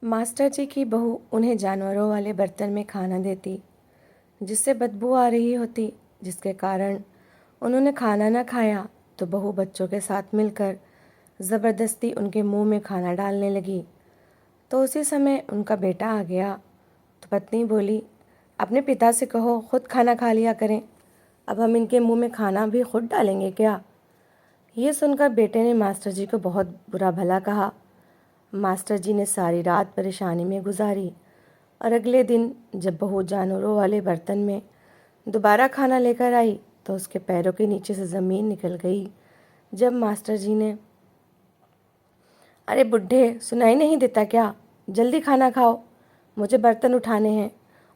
Master जी की बहू उन्हें जानवरों वाले बर्तन में खाना देती, जिससे बदबू आ रही होती, जिसके कारण उन्होंने खाना न खाया तो बहू बच्चों के साथ मिलकर ज़बरदस्ती उनके मुंह में खाना डालने लगी। तो उसी समय उनका बेटा आ गया। तो पत्नी बोली, अपने पिता से कहो खुद खाना खा लिया करें, अब हम इनके मुंह में खाना भी खुद डालेंगे क्या? ये सुनकर बेटे ने मास्टर जी को बहुत बुरा भला कहा। मास्टर जी ने सारी रात परेशानी में गुजारी और अगले दिन जब बहू जानवरों वाले बर्तन में दोबारा खाना लेकर आई तो उसके पैरों के नीचे से ज़मीन निकल गई। जब मास्टर जी ने, अरे बुढ़े, सुनाई नहीं देता क्या? जल्दी खाना खाओ, मुझे बर्तन उठाने हैं,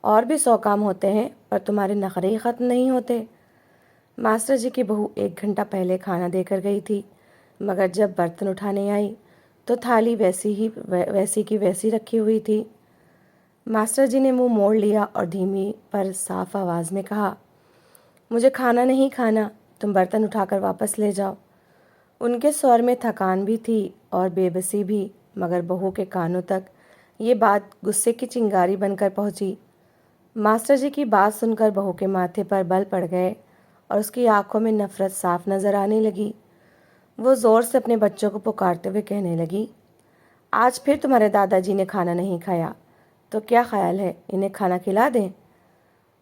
और भी 100 काम होते हैं, पर तुम्हारे नखरे ही ख़त्म नहीं होते। मास्टर जी की बहू 1 घंटा पहले खाना देकर गई थी, मगर जब बर्तन उठाने आई तो थाली वैसी की वैसी रखी हुई थी। मास्टर जी ने मुंह मोड़ लिया और धीमी पर साफ आवाज़ में कहा, मुझे खाना नहीं खाना, तुम बर्तन उठाकर वापस ले जाओ। उनके स्वर में थकान भी थी और बेबसी भी, मगर बहू के कानों तक ये बात गुस्से की चिंगारी बनकर पहुंची। मास्टर जी की बात सुनकर बहू के माथे पर बल पड़ गए और उसकी आंखों में नफरत साफ नजर आने लगी। वो ज़ोर से अपने बच्चों को पुकारते हुए कहने लगी, आज फिर तुम्हारे दादाजी ने खाना नहीं खाया, तो क्या ख्याल है इन्हें खाना खिला दें?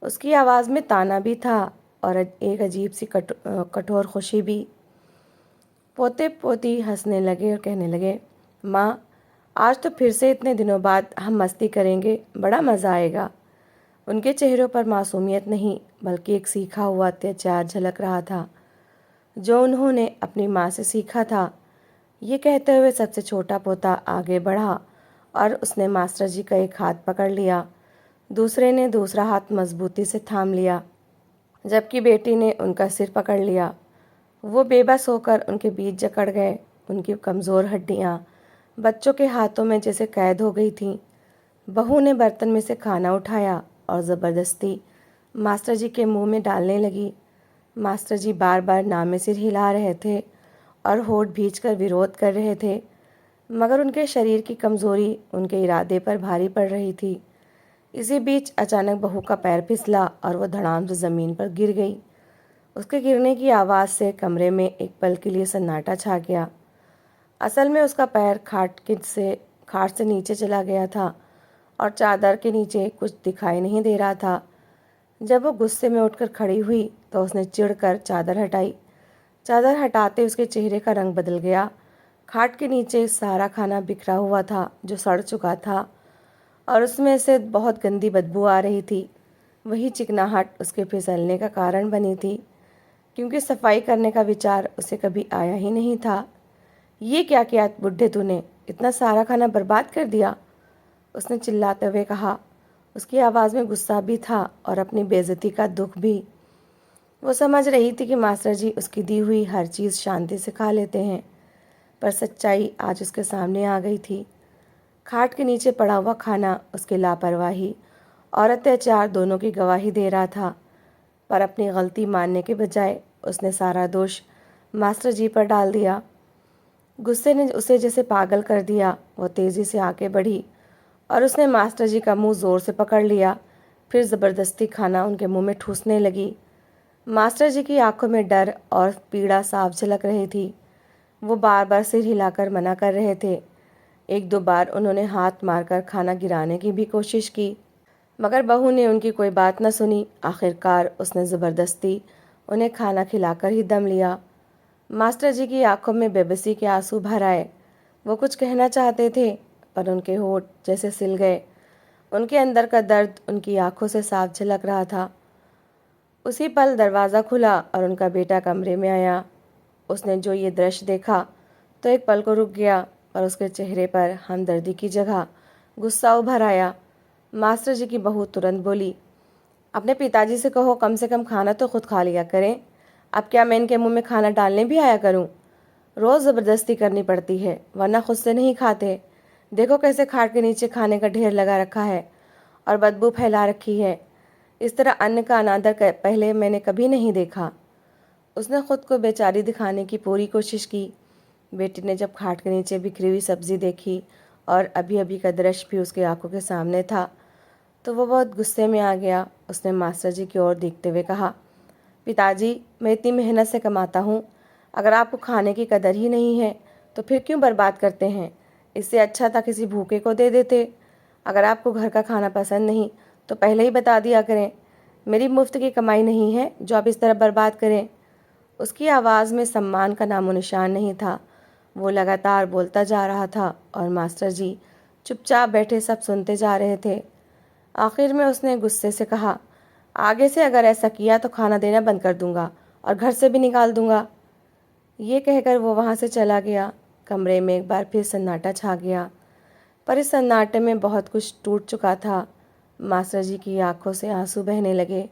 उसकी आवाज़ में ताना भी था और एक अजीब सी कठोर खुशी भी। पोते पोती हंसने लगे और कहने लगे, माँ, आज तो फिर से इतने दिनों बाद हम मस्ती करेंगे, बड़ा मज़ा आएगा। उनके चेहरों पर मासूमियत नहीं बल्कि एक सीखा हुआ अत्याचार झलक रहा था, जो उन्होंने अपनी माँ से सीखा था। ये कहते हुए सबसे छोटा पोता आगे बढ़ा और उसने मास्टर जी का एक हाथ पकड़ लिया, दूसरे ने दूसरा हाथ मजबूती से थाम लिया, जबकि बेटी ने उनका सिर पकड़ लिया। वो बेबस होकर उनके बीच जकड़ गए। उनकी कमज़ोर हड्डियाँ बच्चों के हाथों में जैसे कैद हो गई थीं। बहू ने बर्तन में से खाना उठाया और ज़बरदस्ती मास्टर जी के मुंह में डालने लगी। मास्टर जी बार बार नामे सिर हिला रहे थे और होठ भींचकर विरोध कर रहे थे, मगर उनके शरीर की कमज़ोरी उनके इरादे पर भारी पड़ रही थी। इसी बीच अचानक बहू का पैर फिसला और वो धड़ाम से ज़मीन पर गिर गई। उसके गिरने की आवाज़ से कमरे में एक पल के लिए सन्नाटा छा गया। असल में उसका पैर खाट से नीचे चला गया था और चादर के नीचे कुछ दिखाई नहीं दे रहा था। जब वो गुस्से में उठकर खड़ी हुई तो उसने चिढ़कर चादर हटाई। चादर हटाते उसके चेहरे का रंग बदल गया। खाट के नीचे सारा खाना बिखरा हुआ था जो सड़ चुका था और उसमें से बहुत गंदी बदबू आ रही थी। वही चिकनाहट उसके फिसलने का कारण बनी थी, क्योंकि सफाई करने का विचार उसे कभी आया ही नहीं था। ये क्या किया बुढ़े तूने, इतना सारा खाना बर्बाद कर दिया, उसने चिल्लाते हुए कहा। उसकी आवाज़ में गुस्सा भी था और अपनी बेइज्जती का दुख भी। वो समझ रही थी कि मास्टर जी उसकी दी हुई हर चीज़ शांति से खा लेते हैं, पर सच्चाई आज उसके सामने आ गई थी। खाट के नीचे पड़ा हुआ खाना उसकी लापरवाही और अत्याचार दोनों की गवाही दे रहा था, पर अपनी गलती मानने के बजाय उसने सारा दोष मास्टर जी पर डाल दिया। गुस्से ने उसे जैसे पागल कर दिया। वो तेज़ी से आगे बढ़ी और उसने मास्टर जी का मुंह ज़ोर से पकड़ लिया, फिर ज़बरदस्ती खाना उनके मुंह में ठूसने लगी। मास्टर जी की आंखों में डर और पीड़ा साफ झलक रही थी। वो बार बार सिर हिलाकर मना कर रहे थे। 1-2 बार उन्होंने हाथ मारकर खाना गिराने की भी कोशिश की, मगर बहू ने उनकी कोई बात न सुनी। आखिरकार उसने ज़बरदस्ती उन्हें खाना खिलाकर ही दम लिया। मास्टर जी की आंखों में बेबसी के आंसू भर आए। वो कुछ कहना चाहते थे, पर उनके होठ जैसे सिल गए। उनके अंदर का दर्द उनकी आंखों से साफ झलक रहा था। उसी पल दरवाज़ा खुला और उनका बेटा कमरे में आया। उसने जो ये दृश्य देखा तो एक पल को रुक गया, पर उसके चेहरे पर हमदर्दी की जगह गुस्सा उभर आया। मास्टर जी की बहू तुरंत बोली, अपने पिताजी से कहो कम से कम खाना तो खुद खा लिया करें। अब क्या मैं इनके मुंह में खाना डालने भी आया करूं? रोज़ ज़बरदस्ती करनी पड़ती है, वरना खुद से नहीं खाते। देखो कैसे खाट के नीचे खाने का ढेर लगा रखा है और बदबू फैला रखी है। इस तरह अन्न का अनादर पहले मैंने कभी नहीं देखा। उसने खुद को बेचारी दिखाने की पूरी कोशिश की। बेटी ने जब खाट के नीचे बिखरी हुई सब्जी देखी और अभी अभी का दृश्य भी उसकी आंखों के सामने था, तो वो बहुत गुस्से में आ गया। उसने मास्टर जी की ओर देखते हुए कहा, पिताजी, मैं इतनी मेहनत से कमाता हूँ, अगर आपको खाने की कदर ही नहीं है तो फिर क्यों बर्बाद करते हैं? इससे अच्छा था किसी भूखे को दे देते। अगर आपको घर का खाना पसंद नहीं तो पहले ही बता दिया करें। मेरी मुफ्त की कमाई नहीं है जो आप इस तरह बर्बाद करें। उसकी आवाज़ में सम्मान का नामो निशान नहीं था। वो लगातार बोलता जा रहा था और मास्टर जी चुपचाप बैठे सब सुनते जा रहे थे। आखिर में उसने गुस्से से कहा, आगे से अगर ऐसा किया तो खाना देना बंद कर दूंगा और घर से भी निकाल दूंगा। ये कहकर वो वहाँ से चला गया। कमरे में एक बार फिर सन्नाटा छा गया, पर इस सन्नाटे में बहुत कुछ टूट चुका था। मास्टर जी की आंखों से आंसू बहने लगे।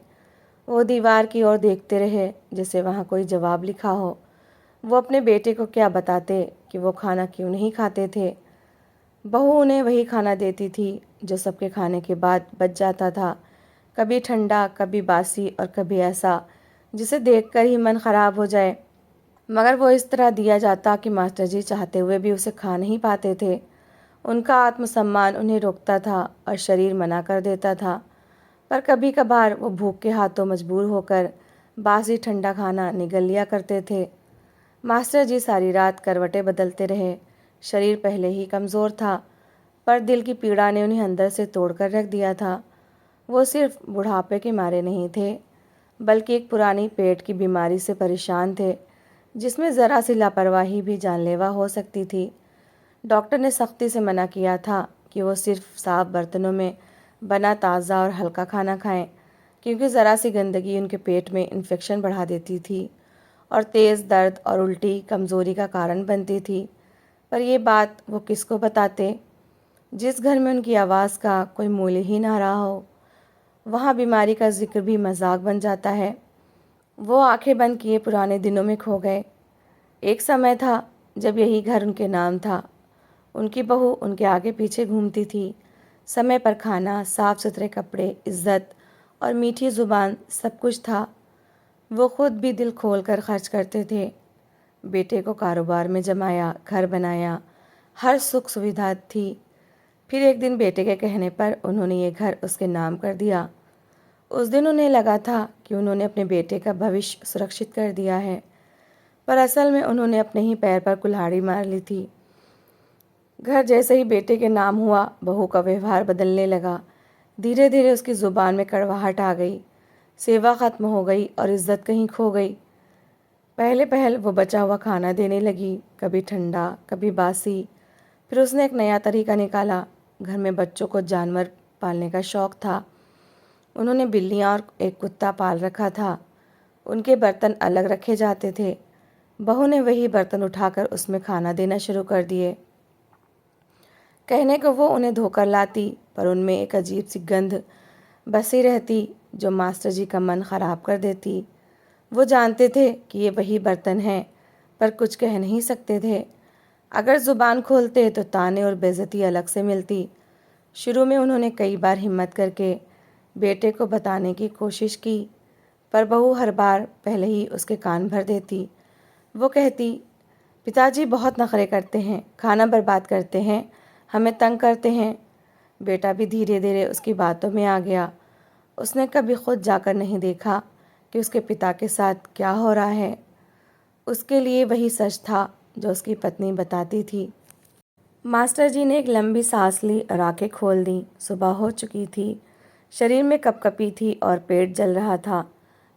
वो दीवार की ओर देखते रहे जैसे वहाँ कोई जवाब लिखा हो। वो अपने बेटे को क्या बताते कि वो खाना क्यों नहीं खाते थे। बहू उन्हें वही खाना देती थी जो सबके खाने के बाद बच जाता था, कभी ठंडा, कभी बासी और कभी ऐसा जिसे देखकर ही मन खराब हो जाए। मगर वो इस तरह दिया जाता कि मास्टर जी चाहते हुए भी उसे खा नहीं पाते थे। उनका आत्मसम्मान उन्हें रोकता था और शरीर मना कर देता था। पर कभी कभार वो भूख के हाथों मजबूर होकर बासी ठंडा खाना निगल लिया करते थे। मास्टर जी सारी रात करवटें बदलते रहे। शरीर पहले ही कमज़ोर था, पर दिल की पीड़ा ने उन्हें अंदर से तोड़कर रख दिया था। वो सिर्फ बुढ़ापे के मारे नहीं थे, बल्कि एक पुरानी पेट की बीमारी से परेशान थे, जिसमें ज़रा सी लापरवाही भी जानलेवा हो सकती थी। डॉक्टर ने सख्ती से मना किया था कि वो सिर्फ साफ बर्तनों में बना ताज़ा और हल्का खाना खाएं, क्योंकि ज़रा सी गंदगी उनके पेट में इन्फेक्शन बढ़ा देती थी और तेज़ दर्द और उल्टी कमज़ोरी का कारण बनती थी। पर ये बात वो किसको बताते? जिस घर में उनकी आवाज़ का कोई मूल्य ही ना रहा हो, वहाँ बीमारी का जिक्र भी मजाक बन जाता है। वो आंखें बंद किए पुराने दिनों में खो गए। एक समय था जब यही घर उनके नाम था। उनकी बहू उनके आगे पीछे घूमती थी। समय पर खाना, साफ सुथरे कपड़े, इज्जत और मीठी ज़ुबान, सब कुछ था। वो खुद भी दिल खोल कर खर्च करते थे। बेटे को कारोबार में जमाया, घर बनाया, हर सुख सुविधा थी। फिर एक दिन बेटे के कहने पर उन्होंने ये घर उसके नाम कर दिया। उस दिन उन्हें लगा था कि उन्होंने अपने बेटे का भविष्य सुरक्षित कर दिया है, पर असल में उन्होंने अपने ही पैर पर कुल्हाड़ी मार ली थी। घर जैसे ही बेटे के नाम हुआ, बहू का व्यवहार बदलने लगा। धीरे धीरे उसकी ज़ुबान में कड़वाहट आ गई, सेवा ख़त्म हो गई और इज्जत कहीं खो गई। पहले पहल वो बचा हुआ खाना देने लगी, कभी ठंडा, कभी बासी। फिर उसने एक नया तरीका निकाला। घर में बच्चों को जानवर पालने का शौक़ था। उन्होंने बिल्लियाँ और एक कुत्ता पाल रखा था। उनके बर्तन अलग रखे जाते थे। बहू ने वही बर्तन उठाकर उसमें खाना देना शुरू कर दिए। कहने को वो उन्हें धोकर लाती, पर उनमें एक अजीब सी गंध बसी रहती जो मास्टर जी का मन ख़राब कर देती। वो जानते थे कि ये वही बर्तन हैं, पर कुछ कह नहीं सकते थे। अगर ज़ुबान खोलते तो ताने और बेइज्जती अलग से मिलती। शुरू में उन्होंने कई बार हिम्मत करके बेटे को बताने की कोशिश की, पर बहू हर बार पहले ही उसके कान भर देती। वो कहती, पिताजी बहुत नखरे करते हैं, खाना बर्बाद करते हैं, हमें तंग करते हैं। बेटा भी धीरे धीरे उसकी बातों में आ गया। उसने कभी खुद जाकर नहीं देखा कि उसके पिता के साथ क्या हो रहा है। उसके लिए वही सच था जो उसकी पत्नी बताती थी। मास्टर जी ने एक लंबी सांस ली और आंखें खोल दी। सुबह हो चुकी थी। शरीर में कपकपी थी और पेट जल रहा था।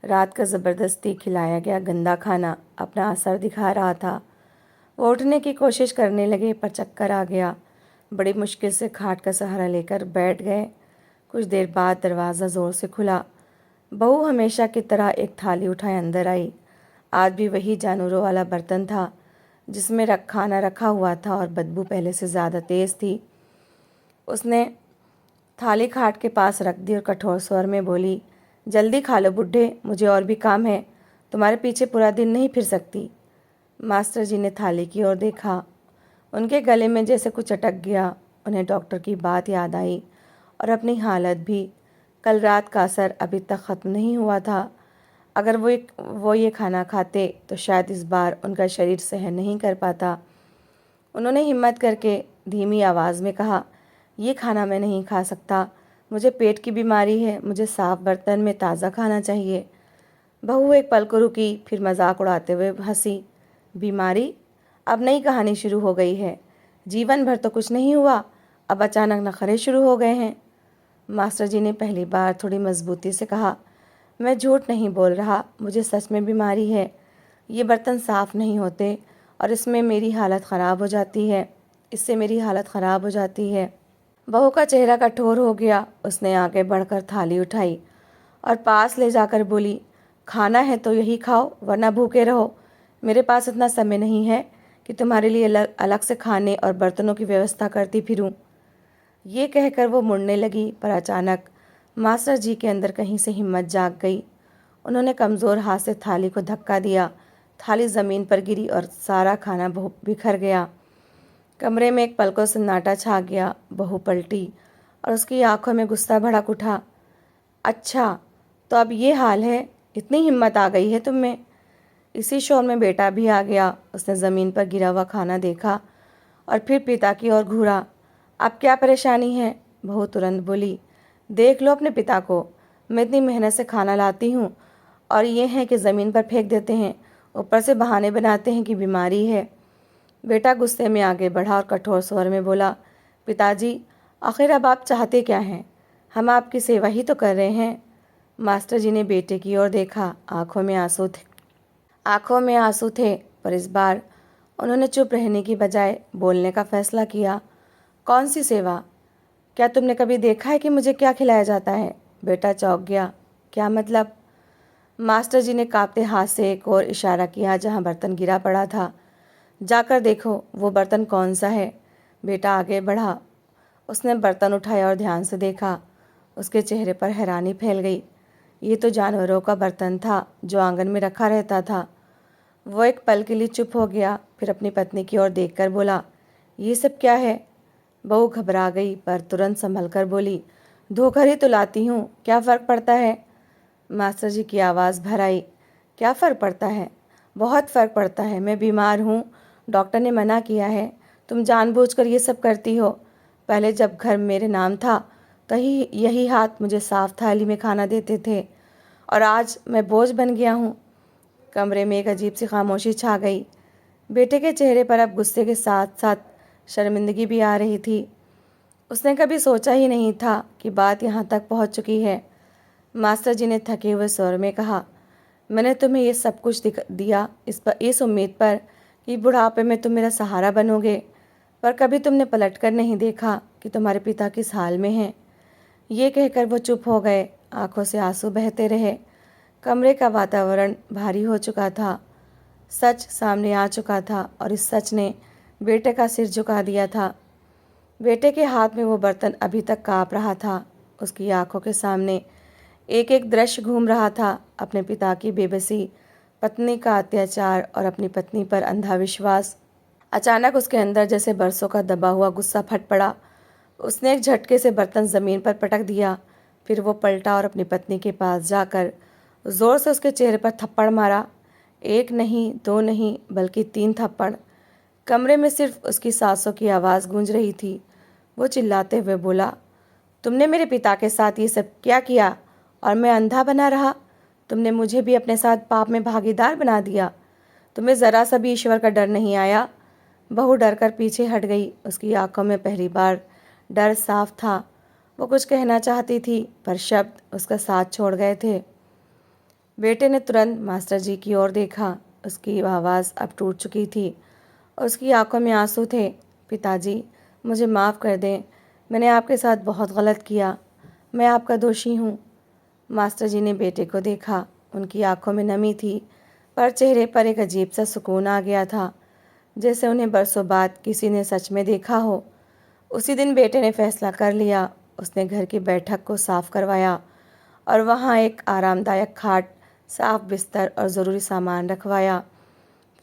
रात का ज़बरदस्ती खिलाया गया गंदा खाना अपना असर दिखा रहा था। वो उठने की कोशिश करने लगे, पर चक्कर आ गया। बड़ी मुश्किल से खाट का सहारा लेकर बैठ गए। कुछ देर बाद दरवाज़ा ज़ोर से खुला। बहू हमेशा की तरह एक थाली उठाए अंदर आई। आज भी वही जानवरों वाला बर्तन था जिसमें खाना रखा हुआ था और बदबू पहले से ज़्यादा तेज़ थी। उसने थाली खाट के पास रख दी और कठोर स्वर में बोली, जल्दी खा लो बुड्ढे, मुझे और भी काम है, तुम्हारे पीछे पूरा दिन नहीं फिर सकती। मास्टर जी ने थाली की ओर देखा। उनके गले में जैसे कुछ अटक गया। उन्हें डॉक्टर की बात याद आई और अपनी हालत भी। कल रात का असर अभी तक ख़त्म नहीं हुआ था। अगर वो ये खाना खाते तो शायद इस बार उनका शरीर सहन नहीं कर पाता। उन्होंने हिम्मत करके धीमी आवाज़ में कहा, ये खाना मैं नहीं खा सकता, मुझे पेट की बीमारी है, मुझे साफ़ बर्तन में ताज़ा खाना चाहिए। बहू एक पल को रुकी, फिर मजाक उड़ाते हुए हंसी। बीमारी? अब नई कहानी शुरू हो गई है। जीवन भर तो कुछ नहीं हुआ, अब अचानक नखरे शुरू हो गए हैं। मास्टर जी ने पहली बार थोड़ी मजबूती से कहा, मैं झूठ नहीं बोल रहा, मुझे सच में बीमारी है। ये बर्तन साफ़ नहीं होते और इससे मेरी हालत ख़राब हो जाती है। बहू का चेहरा कठोर हो गया। उसने आगे बढ़कर थाली उठाई और पास ले जाकर बोली, खाना है तो यही खाओ, वरना भूखे रहो। मेरे पास इतना समय नहीं है कि तुम्हारे लिए अलग से खाने और बर्तनों की व्यवस्था करती फिरूं। ये कहकर वो मुड़ने लगी, पर अचानक मास्टर जी के अंदर कहीं से हिम्मत जाग गई। उन्होंने कमज़ोर हाथ से थाली को धक्का दिया। थाली ज़मीन पर गिरी और सारा खाना बिखर गया। कमरे में एक पल को सन्नाटा छा गया। बहू पलटी और उसकी आंखों में गुस्सा भड़क उठा। अच्छा, तो अब ये हाल है, इतनी हिम्मत आ गई है तुम में। इसी शोर में बेटा भी आ गया। उसने ज़मीन पर गिरा हुआ खाना देखा और फिर पिता की ओर घूरा। अब क्या परेशानी है? बहू तुरंत बोली, देख लो अपने पिता को, मैं इतनी मेहनत से खाना लाती हूँ और ये है कि ज़मीन पर फेंक देते हैं, ऊपर से बहाने बनाते हैं कि बीमारी है। बेटा गुस्से में आगे बढ़ा और कठोर स्वर में बोला, पिताजी, आखिर अब आप चाहते क्या हैं? हम आपकी सेवा ही तो कर रहे हैं। मास्टर जी ने बेटे की ओर देखा। आंखों में आंसू थे, पर इस बार उन्होंने चुप रहने की बजाय बोलने का फैसला किया। कौन सी सेवा? क्या तुमने कभी देखा है कि मुझे क्या खिलाया जाता है? बेटा चौंक गया। क्या मतलब? मास्टर जी ने कांपते हाथ से एक और इशारा किया जहां बर्तन गिरा पड़ा था। जाकर देखो वो बर्तन कौन सा है। बेटा आगे बढ़ा। उसने बर्तन उठाया और ध्यान से देखा। उसके चेहरे पर हैरानी फैल गई। ये तो जानवरों का बर्तन था जो आंगन में रखा रहता था। वो एक पल के लिए चुप हो गया, फिर अपनी पत्नी की ओर देखकर बोला, ये सब क्या है? बहू घबरा गई, पर तुरंत संभल कर बोली, धोकर ही तो लाती हूँ, क्या फ़र्क पड़ता है? मास्टर जी की आवाज़ भर आई। क्या फ़र्क पड़ता है? बहुत फ़र्क पड़ता है। मैं बीमार हूँ, डॉक्टर ने मना किया है। तुम जानबूझकर ये सब करती हो। पहले जब घर मेरे नाम था तो यही हाथ मुझे साफ थाली में खाना देते थे, और आज मैं बोझ बन गया हूँ। कमरे में एक अजीब सी खामोशी छा गई। बेटे के चेहरे पर अब गुस्से के साथ साथ शर्मिंदगी भी आ रही थी। उसने कभी सोचा ही नहीं था कि बात यहाँ तक पहुँच चुकी है। मास्टर जी ने थके हुए स्वर में कहा, मैंने तुम्हें ये सब कुछ दिया इस उम्मीद पर कि बुढ़ापे में तुम मेरा सहारा बनोगे, पर कभी तुमने पलट कर नहीं देखा कि तुम्हारे पिता किस हाल में हैं। ये कहकर वो चुप हो गए। आंखों से आंसू बहते रहे। कमरे का वातावरण भारी हो चुका था। सच सामने आ चुका था और इस सच ने बेटे का सिर झुका दिया था। बेटे के हाथ में वो बर्तन अभी तक काँप रहा था। उसकी आंखों के सामने एक एक दृश्य घूम रहा था। अपने पिता की बेबसी, पत्नी का अत्याचार और अपनी पत्नी पर अंधा विश्वास। अचानक उसके अंदर जैसे बरसों का दबा हुआ गुस्सा फट पड़ा। उसने एक झटके से बर्तन ज़मीन पर पटक दिया। फिर वो पलटा और अपनी पत्नी के पास जाकर ज़ोर से उसके चेहरे पर थप्पड़ मारा। एक नहीं, दो नहीं, बल्कि 3 थप्पड़। कमरे में सिर्फ उसकी सांसों की आवाज़ गूंज रही थी। वो चिल्लाते हुए बोला, तुमने मेरे पिता के साथ ये सब क्या किया और मैं अंधा बना रहा? तुमने मुझे भी अपने साथ पाप में भागीदार बना दिया। तुम्हें ज़रा सा भी ईश्वर का डर नहीं आया? बहू डर कर पीछे हट गई। उसकी आंखों में पहली बार डर साफ था। वो कुछ कहना चाहती थी, पर शब्द उसका साथ छोड़ गए थे। बेटे ने तुरंत मास्टर जी की ओर देखा। उसकी आवाज़ अब टूट चुकी थी और उसकी आंखों में आंसू थे। पिताजी, मुझे माफ़ कर दें, मैंने आपके साथ बहुत गलत किया, मैं आपका दोषी हूँ। मास्टर जी ने बेटे को देखा। उनकी आंखों में नमी थी, पर चेहरे पर एक अजीब सा सुकून आ गया था, जैसे उन्हें बरसों बाद किसी ने सच में देखा हो। उसी दिन बेटे ने फैसला कर लिया। उसने घर की बैठक को साफ करवाया और वहाँ एक आरामदायक खाट, साफ बिस्तर और ज़रूरी सामान रखवाया।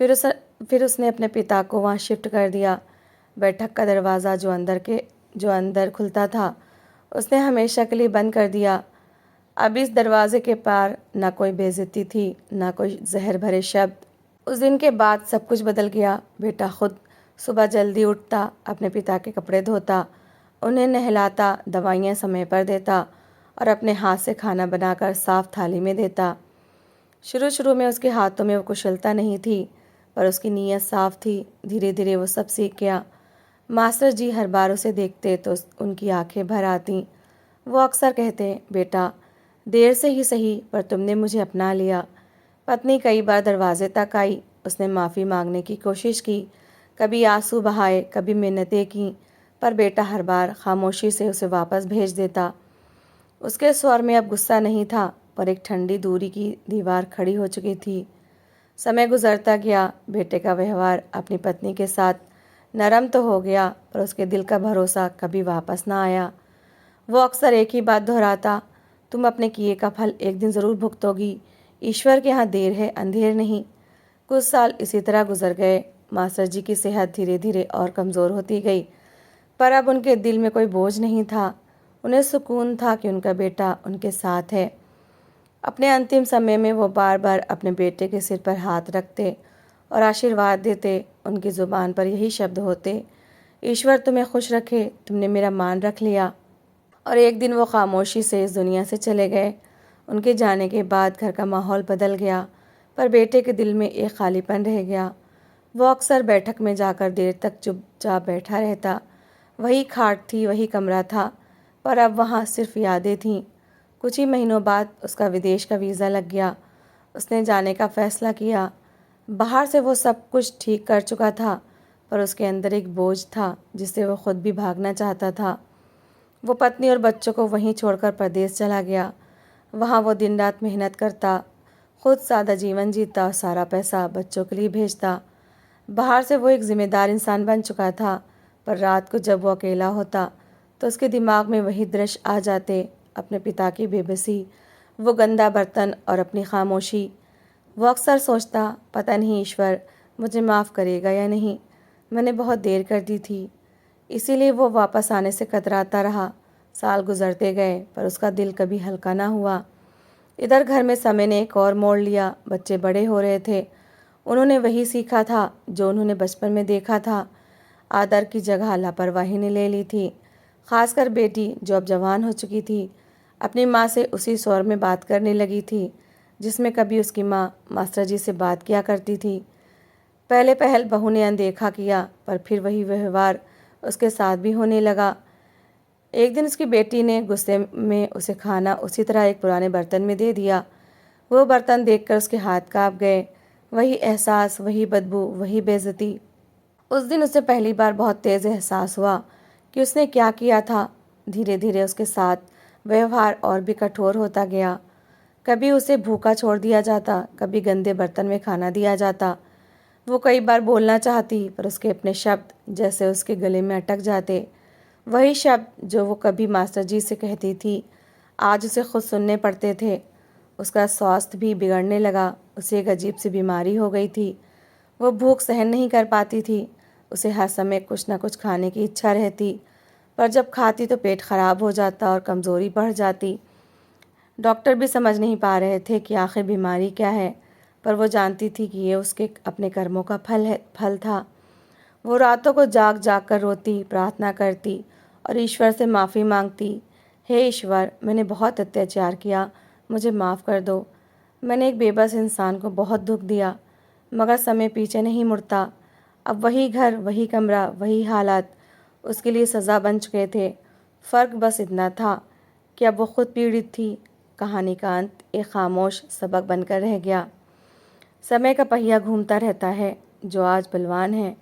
फिर उसने अपने पिता को वहाँ शिफ्ट कर दिया। बैठक का दरवाज़ा जो अंदर खुलता था, उसने हमेशा के लिए बंद कर दिया। अब इस दरवाजे के पार ना कोई बेइज्जती थी, ना कोई जहर भरे शब्द। उस दिन के बाद सब कुछ बदल गया। बेटा खुद सुबह जल्दी उठता, अपने पिता के कपड़े धोता, उन्हें नहलाता, दवाइयाँ समय पर देता और अपने हाथ से खाना बनाकर साफ थाली में देता। शुरू शुरू में उसके हाथों में वो कुशलता नहीं थी, पर उसकी नीयत साफ थी। धीरे धीरे वो सब सीख गया। मास्टर जी हर बार उसे देखते तो उनकी आंखें भर आती। वो अक्सर कहते, बेटा देर से ही सही पर तुमने मुझे अपना लिया। पत्नी कई बार दरवाजे तक आई, उसने माफ़ी मांगने की कोशिश की, कभी आंसू बहाए, कभी मिन्नतें की, पर बेटा हर बार खामोशी से उसे वापस भेज देता। उसके स्वर में अब गुस्सा नहीं था, पर एक ठंडी दूरी की दीवार खड़ी हो चुकी थी। समय गुजरता गया, बेटे का व्यवहार अपनी पत्नी के साथ नरम तो हो गया, पर उसके दिल का भरोसा कभी वापस ना आया। वो अक्सर एक ही बात दोहराता, तुम अपने किए का फल एक दिन ज़रूर भुगतोगी। ईश्वर के यहाँ देर है, अंधेर नहीं। कुछ साल इसी तरह गुजर गए। मास्टर जी की सेहत धीरे धीरे और कमज़ोर होती गई, पर अब उनके दिल में कोई बोझ नहीं था। उन्हें सुकून था कि उनका बेटा उनके साथ है। अपने अंतिम समय में वो बार बार अपने बेटे के सिर पर हाथ रखते और आशीर्वाद देते। उनकी ज़ुबान पर यही शब्द होते, ईश्वर तुम्हें खुश रखे, तुमने मेरा मान रख लिया। और एक दिन वो खामोशी से इस दुनिया से चले गए। उनके जाने के बाद घर का माहौल बदल गया, पर बेटे के दिल में एक खालीपन रह गया। वो अक्सर बैठक में जाकर देर तक चुपचाप बैठा रहता। वही खाट थी, वही कमरा था, पर अब वहाँ सिर्फ यादें थीं। कुछ ही महीनों बाद उसका विदेश का वीज़ा लग गया। उसने जाने का फ़ैसला किया। बाहर से वो सब कुछ ठीक कर चुका था, पर उसके अंदर एक बोझ था जिससे वो खुद भी भागना चाहता था। वो पत्नी और बच्चों को वहीं छोड़कर प्रदेश चला गया। वहाँ वो दिन रात मेहनत करता, खुद सादा जीवन जीता और सारा पैसा बच्चों के लिए भेजता। बाहर से वो एक ज़िम्मेदार इंसान बन चुका था, पर रात को जब वो अकेला होता तो उसके दिमाग में वही दृश्य आ जाते, अपने पिता की बेबसी, वो गंदा बर्तन और अपनी खामोशी। वो अक्सर सोचता, पता नहीं ईश्वर मुझे माफ़ करेगा या नहीं, मैंने बहुत देर कर दी थी। इसीलिए वो वापस आने से कतराता रहा। साल गुजरते गए, पर उसका दिल कभी हल्का ना हुआ। इधर घर में समय ने एक और मोड़ लिया। बच्चे बड़े हो रहे थे। उन्होंने वही सीखा था जो उन्होंने बचपन में देखा था। आदर की जगह लापरवाही ने ले ली थी। खासकर बेटी, जो अब जवान हो चुकी थी, अपनी माँ से उसी स्वर में बात करने लगी थी जिसमें कभी उसकी माँ मास्टर जी से बात किया करती थी। पहले पहल बहू ने अनदेखा किया, पर फिर वही व्यवहार उसके साथ भी होने लगा। एक दिन उसकी बेटी ने गुस्से में उसे खाना उसी तरह एक पुराने बर्तन में दे दिया। वो बर्तन देखकर उसके हाथ कांप गए। वही एहसास, वही बदबू, वही बेइज्जती। उस दिन उसे पहली बार बहुत तेज़ एहसास हुआ कि उसने क्या किया था। धीरे धीरे उसके साथ व्यवहार और भी कठोर होता गया। कभी उसे भूखा छोड़ दिया जाता, कभी गंदे बर्तन में खाना दिया जाता। वो कई बार बोलना चाहती, पर उसके अपने शब्द जैसे उसके गले में अटक जाते। वही शब्द जो वो कभी मास्टर जी से कहती थी, आज उसे खुद सुनने पड़ते थे। उसका स्वास्थ्य भी बिगड़ने लगा। उसे एक अजीब सी बीमारी हो गई थी। वो भूख सहन नहीं कर पाती थी। उसे हर समय कुछ ना कुछ खाने की इच्छा रहती, पर जब खाती तो पेट खराब हो जाता और कमज़ोरी बढ़ जाती। डॉक्टर भी समझ नहीं पा रहे थे कि आखिर बीमारी क्या है, पर वो जानती थी कि ये उसके अपने कर्मों का फल था। वो रातों को जाग जाग कर रोती, प्रार्थना करती और ईश्वर से माफ़ी मांगती। हे ईश्वर, मैंने बहुत अत्याचार किया, मुझे माफ़ कर दो। मैंने एक बेबस इंसान को बहुत दुख दिया, मगर समय पीछे नहीं मुड़ता। अब वही घर, वही कमरा, वही हालात उसके लिए सज़ा बन चुके थे। फ़र्क बस इतना था कि अब वो खुद पीड़ित थी। कहानी का अंत एक खामोश सबक बनकर रह गया। समय का पहिया घूमता रहता है। जो आज बलवान है,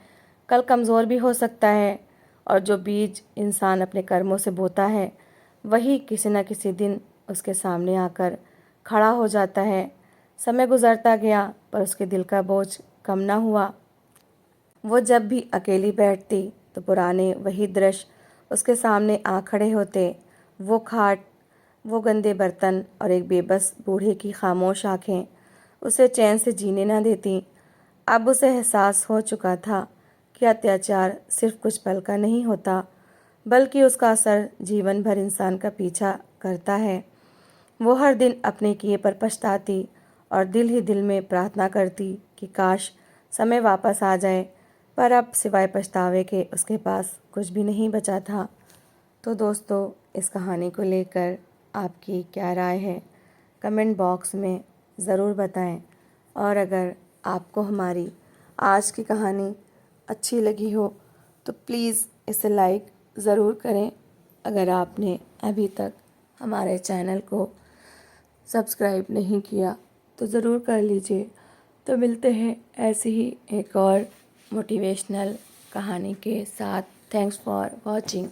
कल कमज़ोर भी हो सकता है, और जो बीज इंसान अपने कर्मों से बोता है, वही किसी न किसी दिन उसके सामने आकर खड़ा हो जाता है। समय गुजरता गया, पर उसके दिल का बोझ कम न हुआ। वो जब भी अकेली बैठती तो पुराने वही दृश्य उसके सामने आ खड़े होते। वो खाट, वो गंदे बर्तन और एक बेबस बूढ़े की खामोश आंखें उसे चैन से जीने न देती। अब उसे एहसास हो चुका था कि अत्याचार सिर्फ कुछ पल का नहीं होता, बल्कि उसका असर जीवन भर इंसान का पीछा करता है। वो हर दिन अपने किए पर पछताती और दिल ही दिल में प्रार्थना करती कि काश समय वापस आ जाए, पर अब सिवाय पछतावे के उसके पास कुछ भी नहीं बचा था। तो दोस्तों, इस कहानी को लेकर आपकी क्या राय है, कमेंट बॉक्स में ज़रूर बताएं। और अगर आपको हमारी आज की कहानी अच्छी लगी हो तो प्लीज़ इसे लाइक ज़रूर करें। अगर आपने अभी तक हमारे चैनल को सब्सक्राइब नहीं किया तो ज़रूर कर लीजिए। तो मिलते हैं ऐसी ही एक और मोटिवेशनल कहानी के साथ। Thanks for watching.